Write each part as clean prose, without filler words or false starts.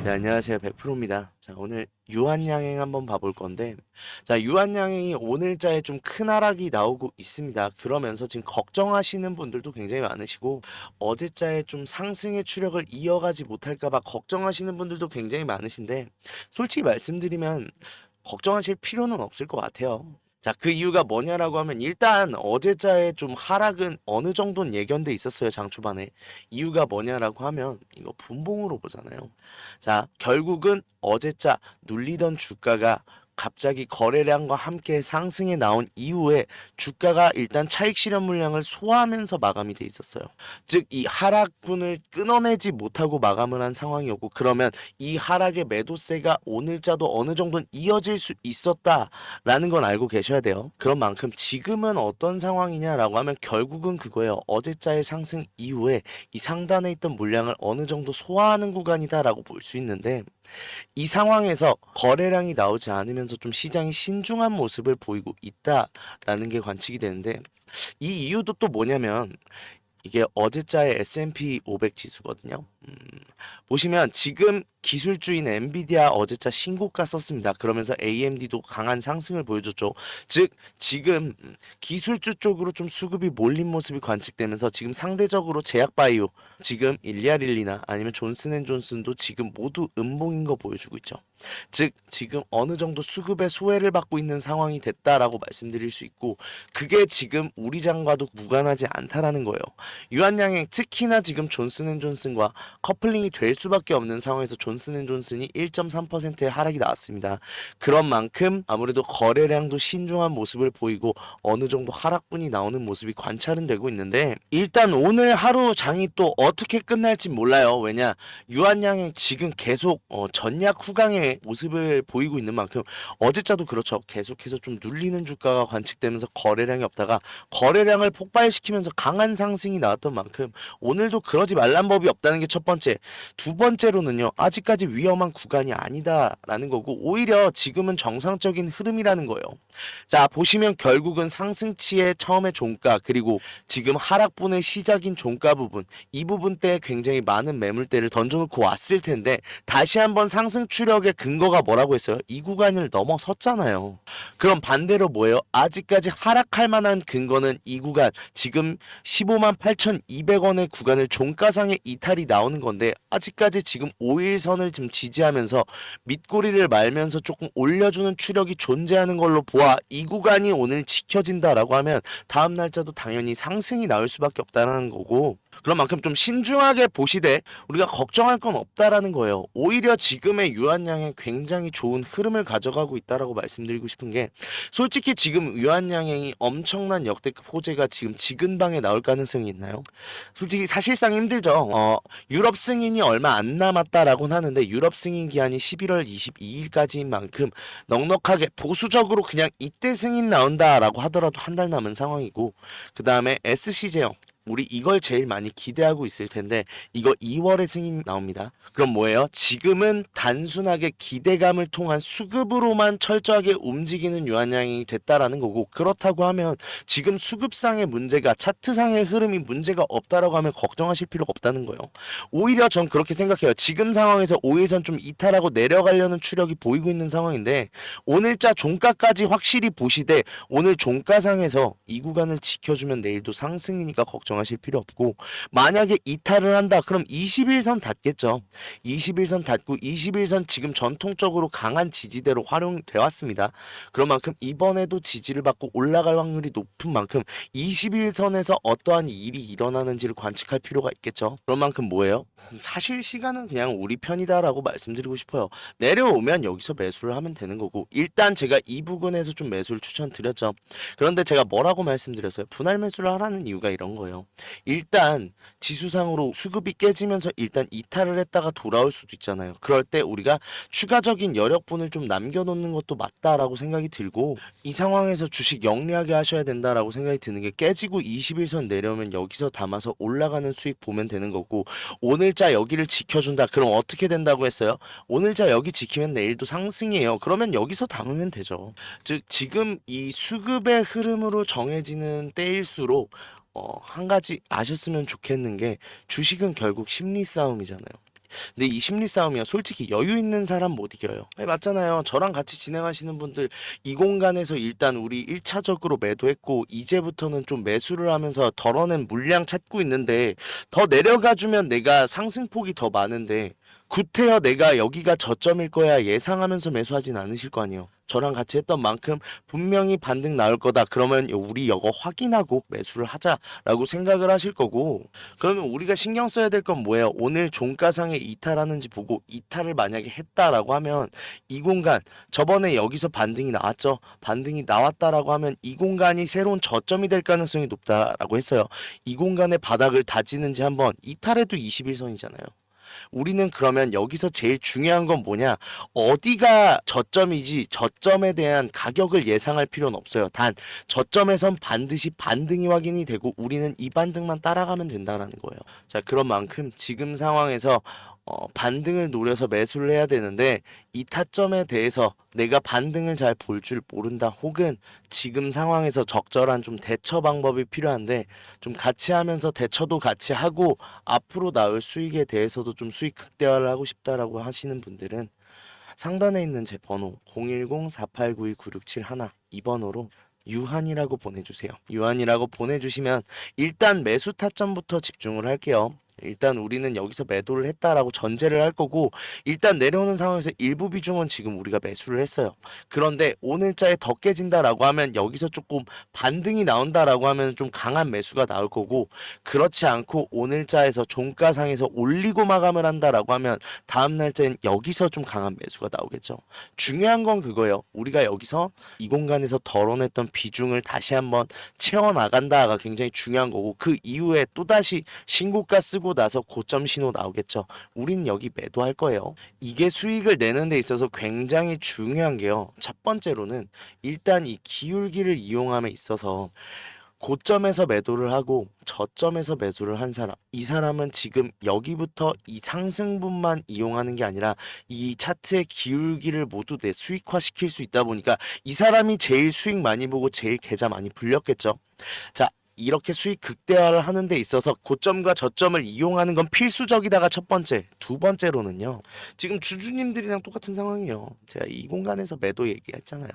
네, 안녕하세요. 100%입니다. 자, 오늘 유한양행 한번 봐볼 건데, 자, 유한양행이 오늘자에 좀 큰 하락이 나오고 있습니다. 그러면서 지금 걱정하시는 분들도 굉장히 많으시고, 어제자에 좀 상승의 추력을 이어가지 못할까봐 걱정하시는 분들도 굉장히 많으신데, 솔직히 말씀드리면, 걱정하실 필요는 없을 것 같아요. 자, 그 이유가 뭐냐라고 하면 일단 어제자의 좀 하락은 어느 정도는 예견돼 있었어요, 장 초반에. 이유가 뭐냐라고 하면 이거 분봉으로 보잖아요. 자, 결국은 어제자 눌리던 주가가 갑자기 거래량과 함께 상승에 나온 이후에 주가가 일단 차익 실현 물량을 소화하면서 마감이 돼 있었어요. 즉, 이 하락분을 끊어내지 못하고 마감을 한 상황이었고, 그러면 이 하락의 매도세가 오늘자도 어느 정도는 이어질 수 있었다라는 건 알고 계셔야 돼요. 그런 만큼 지금은 어떤 상황이냐라고 하면 결국은 그거예요. 어제자의 상승 이후에 이 상단에 있던 물량을 어느 정도 소화하는 구간이다라고 볼 수 있는데, 이 상황에서 거래량이 나오지 않으면서 좀 시장이 신중한 모습을 보이고 있다라는 게 관측이 되는데, 이 이유도 또 뭐냐면 이게 어제자의 S&P 500 지수거든요. 보시면 지금 기술주인 엔비디아 어제자 신고가 썼습니다. 그러면서 AMD도 강한 상승을 보여줬죠. 즉 지금 기술주 쪽으로 좀 수급이 몰린 모습이 관측되면서 지금 상대적으로 제약바이오, 지금 일리아릴리나 아니면 존슨앤존슨도 지금 모두 음봉인 거 보여주고 있죠. 즉 지금 어느 정도 수급의 소외를 받고 있는 상황이 됐다라고 말씀드릴 수 있고, 그게 지금 우리 장과도 무관하지 않다라는 거예요. 유한양행 특히나 지금 존슨앤존슨과 커플링이 될 수밖에 없는 상황에서 존슨앤존슨이 1.3%의 하락이 나왔습니다. 그런 만큼 아무래도 거래량도 신중한 모습을 보이고 어느 정도 하락분이 나오는 모습이 관찰은 되고 있는데, 일단 오늘 하루 장이 또 어떻게 끝날지 몰라요. 왜냐, 유한양행 지금 계속 전약 후강의 모습을 보이고 있는 만큼 어제자도 그렇죠. 계속해서 좀 눌리는 주가가 관측되면서 거래량이 없다가 거래량을 폭발시키면서 강한 상승이 나왔던 만큼 오늘도 그러지 말란 법이 없다는 게 첫 번째. 두 번째로는요, 아직까지 위험한 구간이 아니다라는 거고, 오히려 지금은 정상적인 흐름이라는 거예요. 자, 보시면 결국은 상승치의 처음에 종가, 그리고 지금 하락분의 시작인 종가 부분, 이 부분 때 굉장히 많은 매물대를 던져놓고 왔을 텐데, 다시 한번 상승 추력의 근거가 뭐라고 했어요? 이 구간을 넘어섰잖아요. 그럼 반대로 뭐예요? 아직까지 하락할 만한 근거는 이 구간, 지금 15만 8,200원의 구간을 종가상의 이탈이 나오는 건데, 아직까지 지금 5일선을 지금 지지하면서 밑꼬리를 말면서 조금 올려주는 추력이 존재하는 걸로 보아 이 구간이 오늘 지켜진다라고 하면 다음 날짜도 당연히 상승이 나올 수밖에 없다는 거고, 그런 만큼 좀 신중하게 보시되 우리가 걱정할 건 없다라는 거예요. 오히려 지금의 유한양행 굉장히 좋은 흐름을 가져가고 있다라고 말씀드리고 싶은 게, 솔직히 지금 유한양행이 엄청난 역대급 호재가 지금 지근방에 나올 가능성이 있나요? 솔직히 사실상 힘들죠. 유럽 승인이 얼마 안 남았다라고는 하는데, 유럽 승인 기한이 11월 22일까지인 만큼 넉넉하게 보수적으로 그냥 이때 승인 나온다라고 하더라도 한 달 남은 상황이고, 그 다음에 SC제형, 우리 이걸 제일 많이 기대하고 있을 텐데 이거 2월에 승인 나옵니다. 그럼 뭐예요? 지금은 단순하게 기대감을 통한 수급으로만 철저하게 움직이는 유한양이 됐다라는 거고, 그렇다고 하면 지금 수급상의 문제가, 차트상의 흐름이 문제가 없다라고 하면 걱정하실 필요가 없다는 거예요. 오히려 전 그렇게 생각해요. 지금 상황에서 5일선 좀 이탈하고 내려가려는 추력이 보이고 있는 상황인데, 오늘자 종가까지 확실히 보시되 오늘 종가상에서 이 구간을 지켜주면 내일도 상승이니까 걱정하실 필요 없고, 만약에 이탈을 한다 그럼 21선 닿겠죠. 21선 닿고 21선 지금 전통적으로 강한 지지대로 활용되어 왔습니다. 그런 만큼 이번에도 지지를 받고 올라갈 확률이 높은 만큼 21선에서 어떠한 일이 일어나는지를 관측할 필요가 있겠죠. 그런 만큼 뭐예요? 사실 시간은 그냥 우리 편이다라고 말씀드리고 싶어요. 내려오면 여기서 매수를 하면 되는 거고, 일단 제가 이 부분에서 좀 매수를 추천드렸죠. 그런데 제가 뭐라고 말씀드렸어요? 분할 매수를 하라는 이유가 이런 거예요. 일단 지수상으로 수급이 깨지면서 일단 이탈을 했다가 돌아올 수도 있잖아요. 그럴 때 우리가 추가적인 여력분을 좀 남겨놓는 것도 맞다라고 생각이 들고, 이 상황에서 주식 영리하게 하셔야 된다라고 생각이 드는 게, 깨지고 21선 내려오면 여기서 담아서 올라가는 수익 보면 되는 거고, 오늘자 여기를 지켜준다 그럼 어떻게 된다고 했어요? 오늘자 여기 지키면 내일도 상승이에요. 그러면 여기서 담으면 되죠. 즉 지금 이 수급의 흐름으로 정해지는 때일수록 한 가지 아셨으면 좋겠는 게, 주식은 결국 심리 싸움이잖아요. 근데 이 심리 싸움이요. 솔직히 여유 있는 사람 못 이겨요. 네, 맞잖아요. 저랑 같이 진행하시는 분들 이 공간에서 일단 우리 1차적으로 매도했고 이제부터는 좀 매수를 하면서 덜어낸 물량 찾고 있는데 더 내려가주면 내가 상승폭이 더 많은데 구태여 내가 여기가 저점일 거야 예상하면서 매수하진 않으실 거 아니에요. 저랑 같이 했던 만큼 분명히 반등 나올 거다. 그러면 우리 이거 확인하고 매수를 하자라고 생각을 하실 거고 그러면 우리가 신경 써야 될 건 뭐예요? 오늘 종가상에 이탈하는지 보고 이탈을 만약에 했다라고 하면 이 공간 저번에 여기서 반등이 나왔죠. 반등이 나왔다라고 하면 이 공간이 새로운 저점이 될 가능성이 높다라고 했어요. 이 공간의 바닥을 다지는지 한번 이탈해도 21선이잖아요. 우리는 그러면 여기서 제일 중요한 건 뭐냐? 어디가 저점이지 저점에 대한 가격을 예상할 필요는 없어요. 단 저점에선 반드시 반등이 확인이 되고 우리는 이 반등만 따라가면 된다라는 거예요. 자, 그런 만큼 지금 상황에서 반등을 노려서 매수를 해야 되는데 이 타점에 대해서 내가 반등을 잘 볼 줄 모른다 혹은 지금 상황에서 적절한 좀 대처 방법이 필요한데 좀 같이 하면서 대처도 같이 하고 앞으로 나올 수익에 대해서도 좀 수익 극대화를 하고 싶다라고 하시는 분들은 상단에 있는 제 번호 010-4892-9671 이 번호로 유한이라고 보내주세요. 유한이라고 보내주시면 일단 매수 타점부터 집중을 할게요. 일단 우리는 여기서 매도를 했다라고 전제를 할 거고 일단 내려오는 상황에서 일부 비중은 지금 우리가 매수를 했어요. 그런데 오늘자에 더 깨진다라고 하면 여기서 조금 반등이 나온다라고 하면 좀 강한 매수가 나올 거고 그렇지 않고 오늘자에서 종가상에서 올리고 마감을 한다라고 하면 다음 날짜엔 여기서 좀 강한 매수가 나오겠죠. 중요한 건 그거예요. 우리가 여기서 이 공간에서 덜어냈던 비중을 다시 한번 채워나간다가 굉장히 중요한 거고 그 이후에 또다시 신고가 쓰고 나서 고점 신호 나오겠죠. 우린 여기 매도할 거예요. 이게 수익을 내는 데 있어서 굉장히 중요한 게요. 첫 번째로는 일단 이 기울기를 이용함에 있어서 고점에서 매도를 하고 저점에서 매수를 한 사람 이 사람은 지금 여기부터 이 상승분만 이용하는 게 아니라 이 차트의 기울기를 모두 내 수익화 시킬 수 있다 보니까 이 사람이 제일 수익 많이 보고 제일 계좌 많이 불렸겠죠. 자, 이렇게 수익 극대화를 하는 데 있어서 고점과 저점을 이용하는 건 필수적이다가 첫 번째. 두 번째로는요. 지금 주주님들이랑 똑같은 상황이에요. 제가 이 공간에서 매도 얘기했잖아요.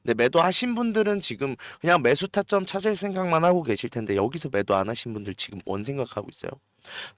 근데 매도 하신 분들은 지금 그냥 매수 타점 찾을 생각만 하고 계실 텐데 여기서 매도 안 하신 분들 지금 뭔 생각하고 있어요?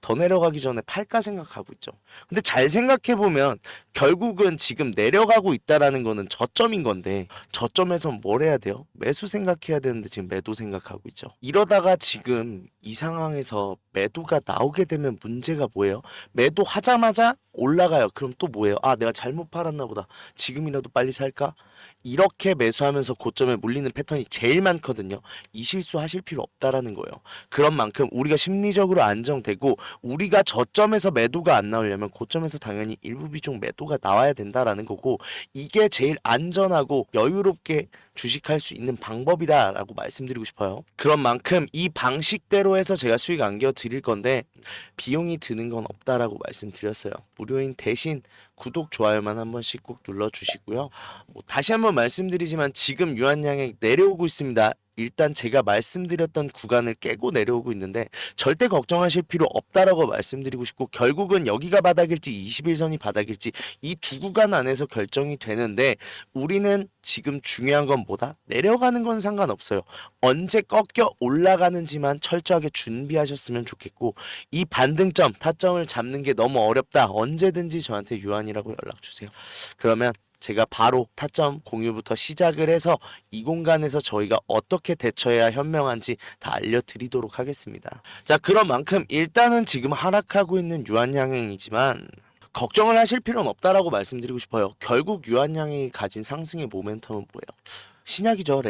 더 내려가기 전에 팔까 생각하고 있죠. 근데 잘 생각해 보면 결국은 지금 내려가고 있다라는 거는 저점인 건데 저점에서 뭘 해야 돼요? 매수 생각해야 되는데 지금 매도 생각하고 있죠. 이러다가 지금 이 상황에서 매도가 나오게 되면 문제가 뭐예요? 매도하자마자 올라가요. 그럼 또 뭐예요? 아, 내가 잘못 팔았나 보다. 지금이라도 빨리 살까? 이렇게 매수하면서 고점에 물리는 패턴이 제일 많거든요. 이 실수 하실 필요 없다라는 거예요. 그런 만큼 우리가 심리적으로 안정되고 우리가 저점에서 매도가 안 나오려면 고점에서 당연히 일부 비중 매도가 나와야 된다라는 거고 이게 제일 안전하고 여유롭게 주식할 수 있는 방법이다라고 말씀드리고 싶어요. 그런 만큼 이 방식대로 해서 제가 수익 안겨 드릴 건데 비용이 드는 건 없다라고 말씀드렸어요. 무료인 대신 구독, 좋아요만 한 번씩 꼭 눌러주시고요. 다시 한번 말씀드리지만 지금 유한양액 내려오고 있습니다. 일단 제가 말씀드렸던 구간을 깨고 내려오고 있는데 절대 걱정하실 필요 없다라고 말씀드리고 싶고 결국은 여기가 바닥일지 21선이 바닥일지 이 두 구간 안에서 결정이 되는데 우리는 지금 중요한 건 뭐다? 내려가는 건 상관없어요. 언제 꺾여 올라가는지만 철저하게 준비하셨으면 좋겠고 이 반등점, 타점을 잡는 게 너무 어렵다. 언제든지 저한테 유한이라고 연락 주세요. 그러면 제가 바로 타점 공유부터 시작을 해서 이 공간에서 저희가 어떻게 대처해야 현명한지 다 알려드리도록 하겠습니다. 자, 그런 만큼 일단은 지금 하락하고 있는 유한양행이지만 걱정을 하실 필요는 없다라고 말씀드리고 싶어요. 결국 유한양행이 가진 상승의 모멘텀은 뭐예요? 신약이죠.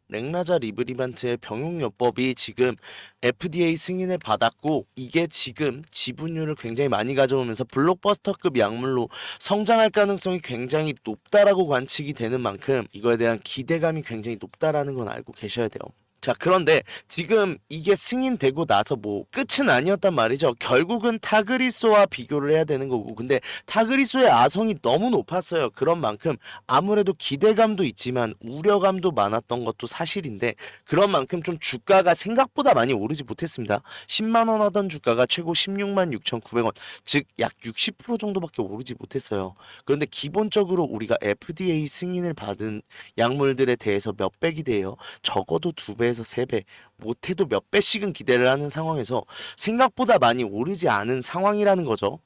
렉나자 리브리반트의 병용요법이 지금 FDA 승인을 받았고 이게 지금 지분율을 굉장히 많이 가져오면서 블록버스터급 약물로 성장할 가능성이 굉장히 높다라고 관측이 되는 만큼 이거에 대한 기대감이 굉장히 높다라는 건 알고 계셔야 돼요. 자, 그런데 지금 이게 승인되고 나서 뭐 끝은 아니었단 말이죠. 결국은 타그리소와 비교를 해야 되는 거고. 근데 타그리소의 아성이 너무 높았어요. 그런 만큼 아무래도 기대감도 있지만 우려감도 많았던 것도 사실인데, 그런 만큼 좀 주가가 생각보다 많이 오르지 못했습니다. 10만 원 하던 주가가 최고 16만 6,900원, 즉 약 60% 정도밖에 오르지 못했어요. 그런데 기본적으로 우리가 FDA 승인을 받은 약물들에 대해서 몇 배 기대해요? 적어도 2배에서 3배, 못해도 몇 배씩은 기대를 하는 상황에서 생각보다 많이 오르지 않은 상황이라는 거죠.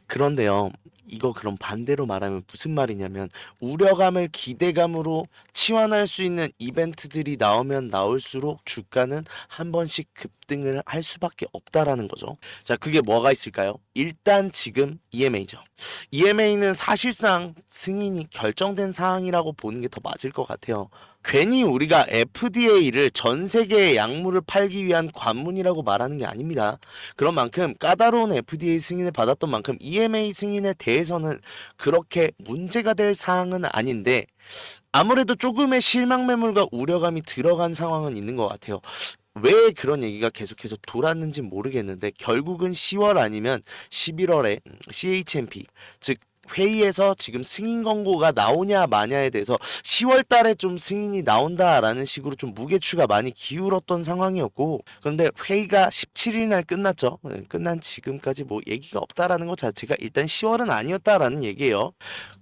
그런데요, 이거 그럼 반대로 말하면 무슨 말이냐면, 우려감을 기대감으로 치환할 수 있는 이벤트들이 나오면 나올수록 주가는 한 번씩 급등을 할 수밖에 없다라는 거죠. 자, 그게 뭐가 있을까요? 일단 지금 EMA죠. EMA는 사실상 승인이 결정된 사항이라고 보는 게 더 맞을 것 같아요. 괜히 우리가 FDA를 전 세계의 약물을 팔기 위한 관문이라고 말하는 게 아닙니다. 그런 만큼 까다로운 FDA 승인을 받았던 만큼 EMA 승인에 대해서는 그렇게 문제가 될 사항은 아닌데, 아무래도 조금의 실망 매물과 우려감이 들어간 상황은 있는 것 같아요. 왜 그런 얘기가 계속해서 돌았는지 모르겠는데, 결국은 10월 아니면 11월에 CHMP, 즉 회의에서 지금 승인 권고가 나오냐 마냐에 대해서 10월 달에 좀 승인이 나온다라는 식으로 좀 무게추가 많이 기울었던 상황이었고, 그런데 회의가 17일 날 끝났죠. 끝난 지금까지 뭐 얘기가 없다라는 것 자체가 일단 10월은 아니었다라는 얘기예요.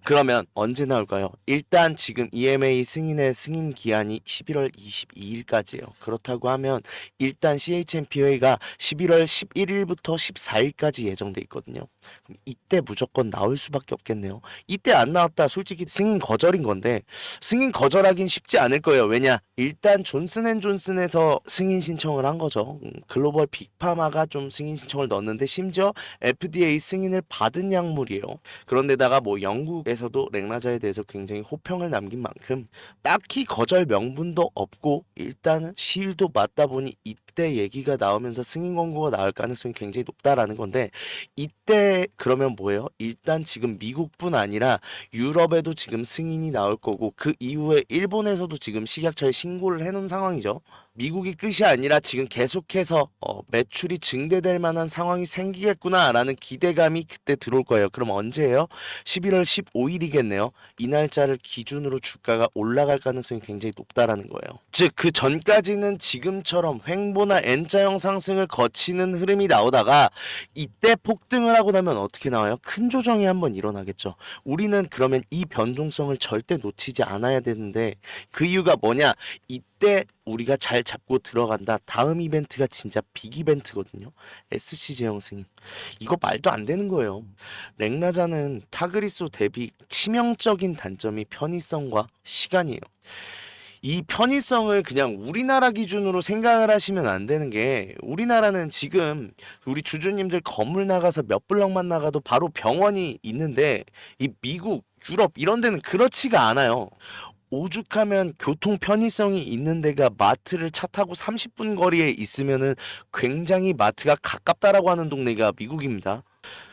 그러면 언제 나올까요? 일단 지금 EMA 승인의 승인 기한이 11월 22일까지예요. 그렇다고 하면 일단 CHMP 회의가 11월 11일부터 14일까지 예정돼 있거든요. 그럼 이때 무조건 나올 수밖에 없겠네요. 이때 안 나왔다 솔직히 승인 거절인 건데, 승인 거절하긴 쉽지 않을 거예요. 왜냐? 일단 존슨앤존슨에서 승인 신청을 한 거죠. 글로벌 빅파마가 좀 승인 신청을 넣었는데, 심지어 FDA 승인을 받은 약물이에요. 그런데다가 뭐 영국에서도 렉나자에 대해서 굉장히 호평을 남긴 만큼 딱히 거절 명분도 없고, 일단은 시일도 맞다 보니 이때 얘기가 나오면서 승인 권고가 나올 가능성이 굉장히 높다라는 건데, 이때 그러면 뭐예요? 일단 지금 미국뿐 아니라 유럽에도 지금 승인이 나올 거고, 그 이후에 일본에서도 지금 식약처에 신고를 해놓은 상황이죠. 미국이 끝이 아니라 지금 계속해서 매출이 증대될 만한 상황이 생기겠구나라는 기대감이 그때 들어올 거예요. 그럼 언제예요? 11월 15일이겠네요. 이 날짜를 기준으로 주가가 올라갈 가능성이 굉장히 높다라는 거예요. 즉 그 전까지는 지금처럼 횡보나 N자형 상승을 거치는 흐름이 나오다가 이때 폭등을 하고 나면 어떻게 나와요? 큰 조정이 한번 일어나겠죠. 우리는 그러면 이 변동성을 절대 놓치지 않아야 되는데, 그 이유가 뭐냐? 이때 우리가 잘 잡고 들어간다. 다음 이벤트가 진짜 빅 이벤트거든요. SC 제형 승인. 이거 말도 안 되는 거예요. 렉나자는 타그리소 대비 치명적인 단점이 편의성과 시간이에요. 이 편의성을 그냥 우리나라 기준으로 생각을 하시면 안 되는 게, 우리나라는 지금 우리 주주님들 건물 나가서 몇 블럭만 나가도 바로 병원이 있는데, 이 미국, 유럽 이런 데는 그렇지가 않아요. 오죽하면 교통 편의성이 있는 데가 마트를 차 타고 30분 거리에 있으면은 굉장히 마트가 가깝다라고 하는 동네가 미국입니다.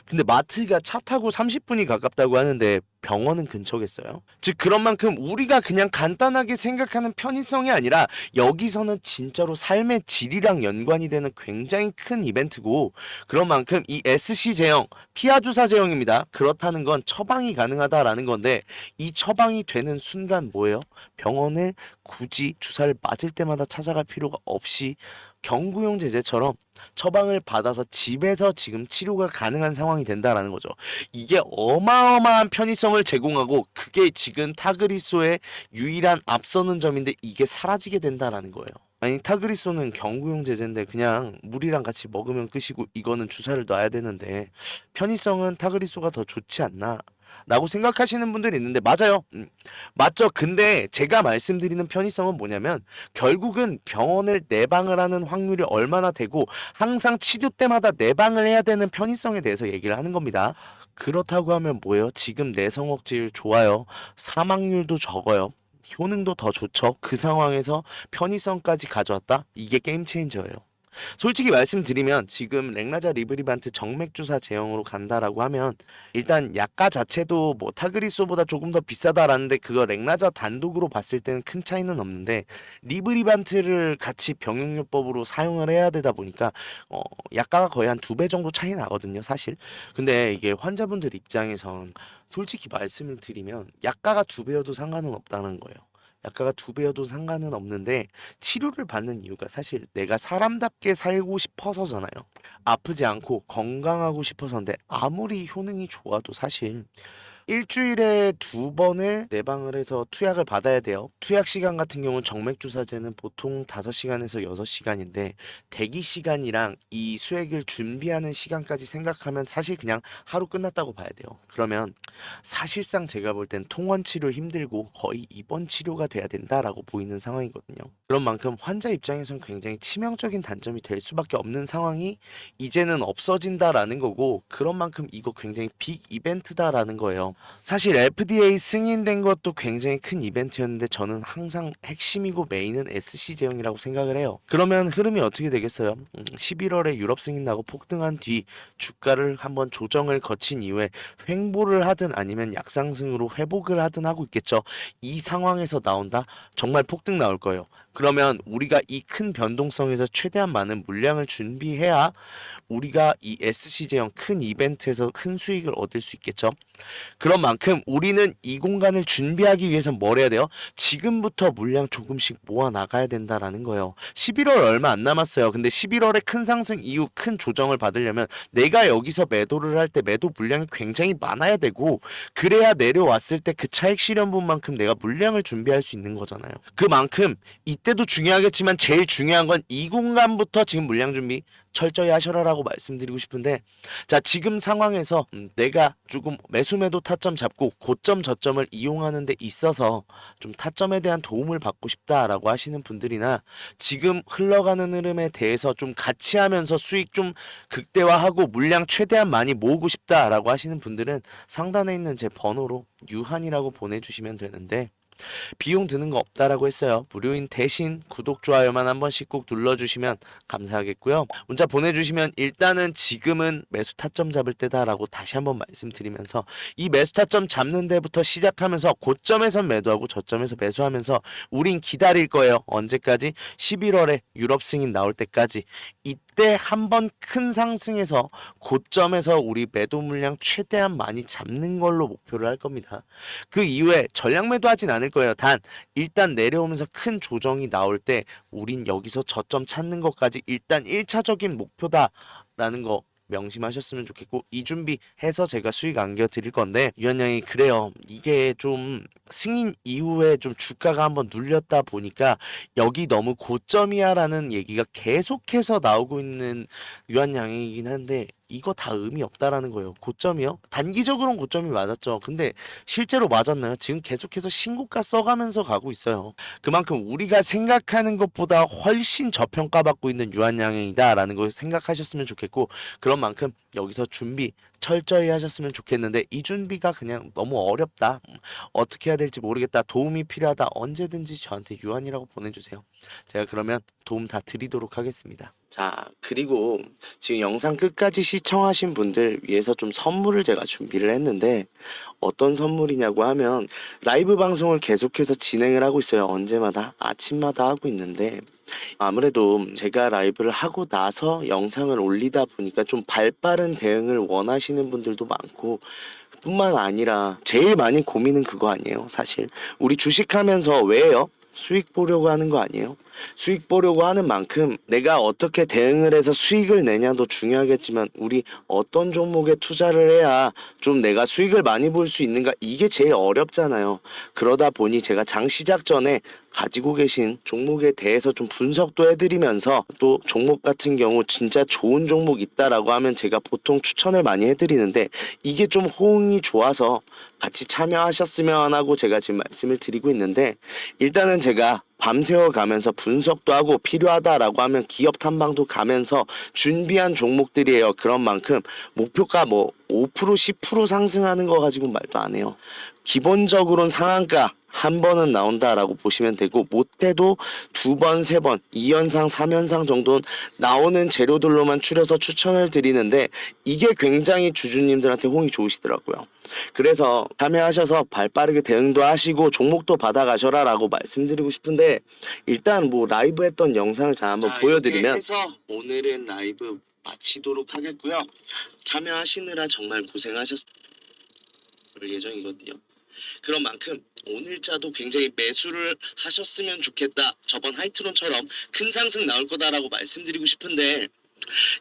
근데 마트가 차 타고 30분이 가깝다고 하는데 병원은 근처겠어요? 즉 그런 만큼 우리가 그냥 간단하게 생각하는 편의성이 아니라, 여기서는 진짜로 삶의 질이랑 연관이 되는 굉장히 큰 이벤트고, 그런 만큼 이 SC 제형, 피하 주사 제형입니다. 그렇다는 건 처방이 가능하다라는 건데, 이 처방이 되는 순간 뭐예요? 병원을 굳이 주사를 맞을 때마다 찾아갈 필요가 없이 경구용 제제처럼 처방을 받아서 집에서 지금 치료가 가능한 상황이 된다라는 거죠. 이게 어마어마한 편의성을 제공하고, 그게 지금 타그리소의 유일한 앞서는 점인데, 이게 사라지게 된다라는 거예요. 아니 타그리소는 경구용 제제인데 그냥 물이랑 같이 먹으면 끝이고, 이거는 주사를 놔야 되는데 편의성은 타그리소가 더 좋지 않나 라고 생각하시는 분들이 있는데, 맞아요. 맞죠. 근데 제가 말씀드리는 편의성은 뭐냐면, 결국은 병원을 내방을 하는 확률이 얼마나 되고 항상 치료 때마다 내방을 해야 되는 편의성에 대해서 얘기를 하는 겁니다. 그렇다고 하면 뭐예요? 지금 내성 억제율 좋아요. 사망률도 적어요. 효능도 더 좋죠. 그 상황에서 편의성까지 가져왔다? 이게 게임 체인저예요. 솔직히 말씀드리면 지금 렉나자 리브리반트 정맥주사 제형으로 간다라고 하면 일단 약가 자체도 뭐 타그리소보다 조금 더 비싸다라는데 그거 렉나자 단독으로 봤을 때는 큰 차이는 없는데 리브리반트를 같이 병용요법으로 사용을 해야 되다 보니까 약가가 거의 한 2배 정도 차이 나거든요 사실. 근데 이게 환자분들 입장에선 솔직히 말씀을 드리면 약가가 2배여도 상관은 없다는 거예요. 약가가 2배여도 상관은 없는데 치료를 받는 이유가 사실 내가 사람답게 살고 싶어서잖아요. 아프지 않고 건강하고 싶어서인데 아무리 효능이 좋아도 사실 일주일에 2번을 내방을 해서 투약을 받아야 돼요. 투약 시간 같은 경우는 정맥주사제는 보통 5시간에서 6시간인데 대기 시간이랑 이 수액을 준비하는 시간까지 생각하면 사실 그냥 하루 끝났다고 봐야 돼요. 그러면 사실상 제가 볼 땐 통원 치료 힘들고 거의 입원 치료가 돼야 된다라고 보이는 상황이거든요. 그런 만큼 환자 입장에선 굉장히 치명적인 단점이 될 수밖에 없는 상황이 이제는 없어진다라는 거고 그런 만큼 이거 굉장히 빅 이벤트다라는 거예요. 사실 FDA 승인된 것도 굉장히 큰 이벤트였는데 저는 항상 핵심이고 메인은 SC 제형이라고 생각을 해요. 그러면 흐름이 어떻게 되겠어요? 11월에 유럽 승인 나고 폭등한 뒤 주가를 한번 조정을 거친 이후에 횡보를 하든 아니면 약상승으로 회복을 하든 하고 있겠죠. 이 상황에서 나온다? 정말 폭등 나올 거예요. 그러면 우리가 이 큰 변동성에서 최대한 많은 물량을 준비해야 우리가 이 SC 제형 큰 이벤트에서 큰 수익을 얻을 수 있겠죠. 그런 만큼 우리는 이 공간을 준비하기 위해서 뭘 해야 돼요? 지금부터 물량 조금씩 모아 나가야 된다라는 거예요. 11월 얼마 안 남았어요. 근데 11월에 큰 상승 이후 큰 조정을 받으려면 내가 여기서 매도를 할 때 매도 물량이 굉장히 많아야 되고 그래야 내려왔을 때 그 차익 실현분만큼 내가 물량을 준비할 수 있는 거잖아요. 그만큼 이때도 중요하겠지만 제일 중요한 건 이 공간부터 지금 물량 준비 철저히 하셔라라고 말씀드리고 싶은데 자 지금 상황에서 내가 조금 매수매도 타점 잡고 고점 저점을 이용하는 데 있어서 좀 타점에 대한 도움을 받고 싶다라고 하시는 분들이나 지금 흘러가는 흐름에 대해서 좀 같이 하면서 수익 좀 극대화하고 물량 최대한 많이 모으고 싶다라고 하시는 분들은 상단에 있는 제 번호로 유한이라고 보내주시면 되는데 비용 드는 거 없다라고 했어요. 무료인 대신 구독, 좋아요만 한 번씩 꼭 눌러주시면 감사하겠고요. 문자 보내주시면 일단은 지금은 매수 타점 잡을 때다라고 다시 한번 말씀드리면서 이 매수 타점 잡는 데부터 시작하면서 고점에선 매도하고 저점에서 매수하면서 우린 기다릴 거예요. 언제까지? 11월에 유럽 승인 나올 때까지. 이때 한번 큰 상승해서 고점에서 우리 매도 물량 최대한 많이 잡는 걸로 목표를 할 겁니다. 그 이후에 전량 매도하진 않을 거예요. 단 일단 내려오면서 큰 조정이 나올 때 우린 여기서 저점 찾는 것까지 일단 1차적인 목표다라는 거 명심하셨으면 좋겠고 이 준비해서 제가 수익 안겨 드릴 건데 유한양이 그래요. 이게 좀 승인 이후에 좀 주가가 한번 눌렸다 보니까 여기 너무 고점이야라는 얘기가 계속해서 나오고 있는 유한양이긴 한데 이거 다 의미 없다라는 거예요. 고점이요? 단기적으로는 고점이 맞았죠. 근데 실제로 맞았나요? 지금 계속해서 신고가 써가면서 가고 있어요. 그만큼 우리가 생각하는 것보다 훨씬 저평가받고 있는 유한양행이다라는 걸 생각하셨으면 좋겠고 그런 만큼 여기서 준비 철저히 하셨으면 좋겠는데 이 준비가 그냥 너무 어렵다. 어떻게 해야 될지 모르겠다. 도움이 필요하다. 언제든지 저한테 유한이라고 보내주세요. 제가 그러면 도움 다 드리도록 하겠습니다. 자, 그리고 지금 영상 끝까지 시청하신 분들 위해서 좀 선물을 제가 준비를 했는데 어떤 선물이냐고 하면 라이브 방송을 계속해서 진행을 하고 있어요. 언제마다 아침마다 하고 있는데 아무래도 제가 라이브를 하고 나서 영상을 올리다 보니까 좀 발빠른 대응을 원하시는 분들도 많고 뿐만 아니라 제일 많이 고민은 그거 아니에요. 사실 우리 주식하면서 왜요? 수익 보려고 하는 거 아니에요? 수익 보려고 하는 만큼 내가 어떻게 대응을 해서 수익을 내냐도 중요하겠지만 우리 어떤 종목에 투자를 해야 좀 내가 수익을 많이 볼 수 있는가 이게 제일 어렵잖아요. 그러다 보니 제가 장 시작 전에 가지고 계신 종목에 대해서 좀 분석도 해드리면서 또 종목 같은 경우 진짜 좋은 종목 있다라고 하면 제가 보통 추천을 많이 해드리는데 이게 좀 호응이 좋아서 같이 참여하셨으면 하고 제가 지금 말씀을 드리고 있는데 일단은 제가 밤새워 가면서 분석도 하고 필요하다라고 하면 기업 탐방도 가면서 준비한 종목들이에요. 그런 만큼 목표가 뭐 5% 10% 상승하는 거 가지고 말도 안 해요. 기본적으로는 상한가 한 번은 나온다라고 보시면 되고, 못해도 두 번, 세 번, 2연상, 3연상 정도는 나오는 재료들로만 추려서 추천을 드리는데, 이게 굉장히 주주님들한테 호응이 좋으시더라고요. 그래서 참여하셔서 발빠르게 대응도 하시고 종목도 받아가셔라 라고 말씀드리고 싶은데, 일단 뭐 라이브 했던 영상을 자 한번 보여드리면, 해서 오늘은 라이브 마치도록 하겠고요. 참여하시느라 정말 고생하셨을 예정이거든요. 그런 만큼 오늘자도 굉장히 매수를 하셨으면 좋겠다. 저번 하이트론처럼 큰 상승 나올 거다라고 말씀드리고 싶은데,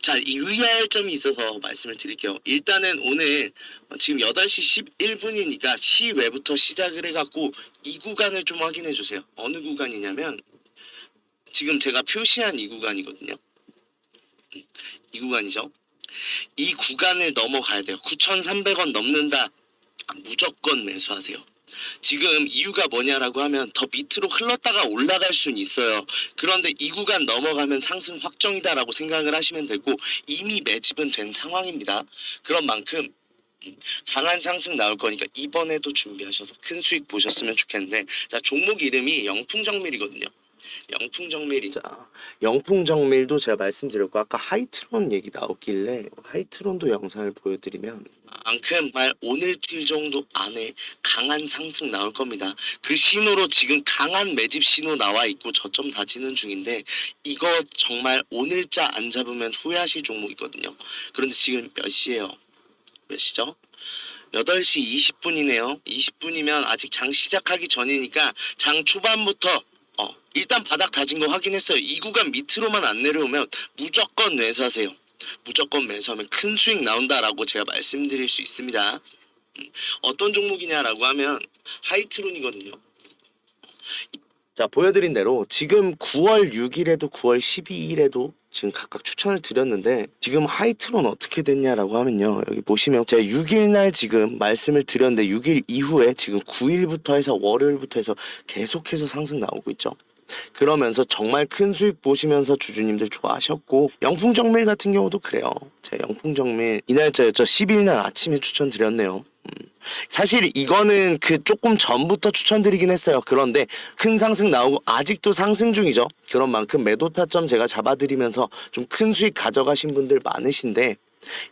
자, 유의할 점이 있어서 말씀을 드릴게요. 일단은 오늘 지금 8시 11분이니까 시외부터 시작을 해갖고 이 구간을 좀 확인해 주세요. 어느 구간이냐면 지금 제가 표시한 이 구간이거든요. 이 구간이죠. 이 구간을 넘어가야 돼요. 9,300원 넘는다. 무조건 매수하세요. 지금 이유가 뭐냐라고 하면 더 밑으로 흘렀다가 올라갈 수는 있어요. 그런데 이 구간 넘어가면 상승 확정이다라고 생각을 하시면 되고, 이미 매집은 된 상황입니다. 그런 만큼 강한 상승 나올 거니까 이번에도 준비하셔서 큰 수익 보셨으면 좋겠는데, 자, 종목 이름이 영풍정밀이거든요. 영풍정밀이, 자, 영풍정밀도 제가 말씀드렸고, 아까 하이트론 얘기 나왔길래 하이트론도 영상을 보여드리면, 만큼 말 오늘틀 정도 안에 강한 상승 나올 겁니다. 그 신호로 지금 강한 매집 신호 나와 있고 저점 다지는 중인데, 이거 정말 오늘자 안 잡으면 후회하실 종목이거든요. 그런데 지금 몇 시예요? 몇 시죠? 8시 20분이네요. 20분이면 아직 장 시작하기 전이니까 장 초반부터 일단 바닥 다진 거 확인했어요. 이 구간 밑으로만 안 내려오면 무조건 매수하세요. 무조건 매수하면 큰 수익 나온다라고 제가 말씀드릴 수 있습니다. 어떤 종목이냐라고 하면 하이트론이거든요. 자, 보여드린 대로 지금 9월 6일에도 9월 12일에도 지금 각각 추천을 드렸는데, 지금 하이트론 어떻게 됐냐라고 하면요, 여기 보시면 제가 6일날 지금 말씀을 드렸는데 6일 이후에 지금 9일부터 해서 월요일부터 해서 계속해서 상승 나오고 있죠. 그러면서 정말 큰 수익 보시면서 주주님들 좋아하셨고, 영풍정밀 같은 경우도 그래요. 제 영풍정밀 이날짜였죠. 10일날 아침에 추천드렸네요. 사실 이거는 그 조금 전부터 추천드리긴 했어요. 그런데 큰 상승 나오고 아직도 상승 중이죠. 그런 만큼 매도 타점 제가 잡아드리면서 좀 큰 수익 가져가신 분들 많으신데,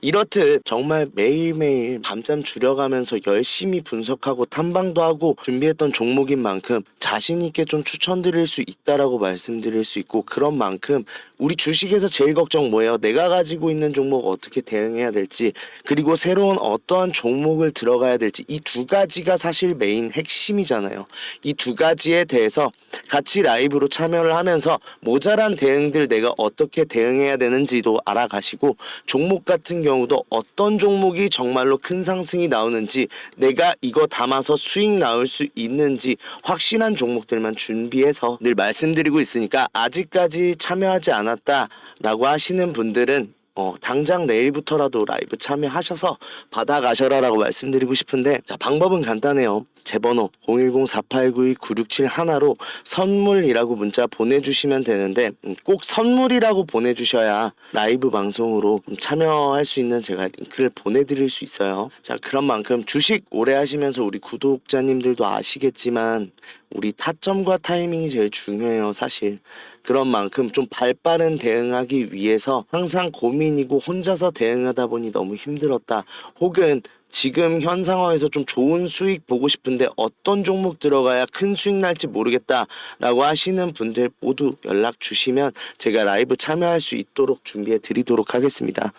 이렇듯 정말 매일매일 밤잠 줄여가면서 열심히 분석하고 탐방도 하고 준비했던 종목인 만큼 자신 있게 좀 추천드릴 수 있다라고 말씀드릴 수 있고, 그런 만큼 우리 주식에서 제일 걱정 뭐예요? 내가 가지고 있는 종목 어떻게 대응해야 될지, 그리고 새로운 어떠한 종목을 들어가야 될지, 이 두 가지가 사실 메인 핵심이잖아요. 이 두 가지에 대해서 같이 라이브로 참여를 하면서 모자란 대응들 내가 어떻게 대응해야 되는지도 알아가시고, 종목 같은 경우도 어떤 종목이 정말로 큰 상승이 나오는지, 내가 이거 담아서 수익 나올 수 있는지 확실한 종목들만 준비해서 늘 말씀드리고 있으니까, 아직까지 참여하지 않았다라고 하시는 분들은 당장 내일부터라도 라이브 참여하셔서 받아가셔라라고 말씀드리고 싶은데, 자, 방법은 간단해요. 제 번호 010-4892-9671로 선물이라고 문자 보내주시면 되는데, 꼭 선물이라고 보내주셔야 라이브 방송으로 참여할 수 있는 제가 링크를 보내드릴 수 있어요. 자, 그런 만큼 주식 오래 하시면서 우리 구독자님들도 아시겠지만 우리 타점과 타이밍이 제일 중요해요, 사실. 그런 만큼 좀 발빠른 대응하기 위해서 항상 고민이고, 혼자서 대응하다 보니 너무 힘들었다, 혹은 지금 현 상황에서 좀 좋은 수익 보고 싶은데 어떤 종목 들어가야 큰 수익 날지 모르겠다 라고 하시는 분들 모두 연락 주시면 제가 라이브 참여할 수 있도록 준비해 드리도록 하겠습니다.